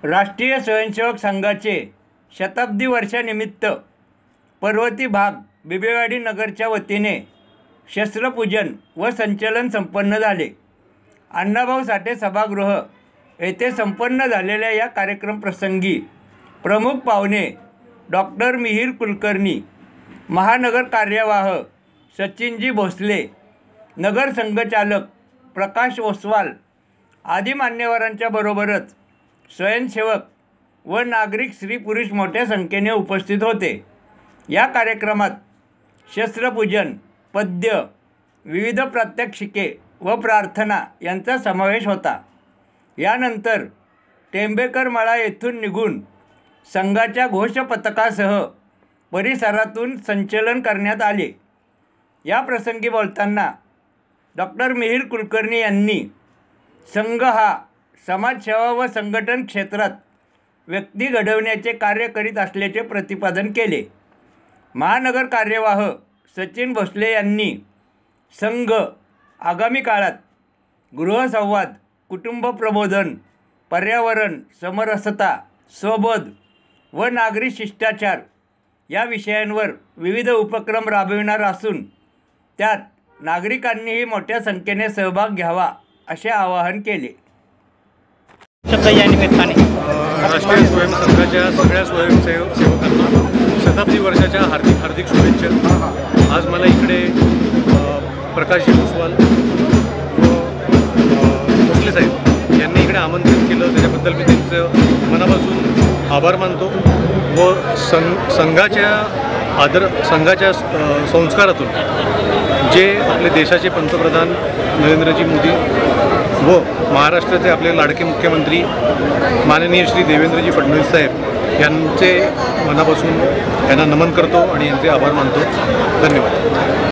राष्ट्रीय स्वयंसेवक संघाचे शताब्दी वर्षानिमित्त पर्वती भाग बिबवेवाडी नगरच्या वतीने शस्त्रपूजन व संचलन संपन्न झाले। अण्णाभाऊ साठे सभागृह येथे संपन्न झालेल्या या कार्यक्रम प्रसंगी प्रमुख पाहुणे डॉक्टर मिहिर कुलकर्णी, महानगर कार्यवाह सचिनजी भोसले, नगर संघचालक प्रकाश ओसवाल आदी मान्यवरांच्या बरोबरच स्वयंसेवक व नागरिक स्त्री पुरुष मोठ्या संख्येने उपस्थित होते। या कार्यक्रमात शस्त्रपूजन, पद्य, विविध प्रात्यक्षिके व प्रार्थना यांचा समावेश होता। यानंतर टेंबेकर मळा येथून निघून संघाच्या घोषपथकासह परिसरातून संचलन करण्यात आले। या प्रसंगी बोलताना डॉक्टर मिहिर कुलकर्णी यांनी संघ हा समाजसेवा व संघटन क्षेत्रात व्यक्ती घडवण्याचे कार्य करीत असल्याचे प्रतिपादन केले। महानगर कार्यवाह सचिन भोसले यांनी संघ आगामी काळात गृहसंवाद, कुटुंब प्रबोधन, पर्यावरण, समरसता, स्वबोध व नागरी शिष्टाचार या विषयांवर विविध उपक्रम राबविणार असून त्यात नागरिकांनीही मोठ्या संख्येने सहभाग घ्यावा असे आवाहन केले। या निमित्ताने राष्ट्रीय स्वयंसेवकाच्या सगळ्या स्वयंसेवकांना शताब्दी वर्षाच्या हार्दिक शुभेच्छा। आज मला इकडे प्रकाशजी ओसवाल व भोसले साहेब यांनी इकडे आमंत्रित केलं, त्याच्याबद्दल मी त्यांचं मनापासून आभार मानतो व संघाच्या संस्कारातून जे आपले देशाचे पंतप्रधान नरेंद्रजी मोदी व महाराष्ट्राचे आपले लाडके मुख्यमंत्री माननीय श्री देवेंद्रजी फडणवीस साहेब यांचे मनापासून त्यांना नमन करतो आणि यांचे आभार मानतो। धन्यवाद।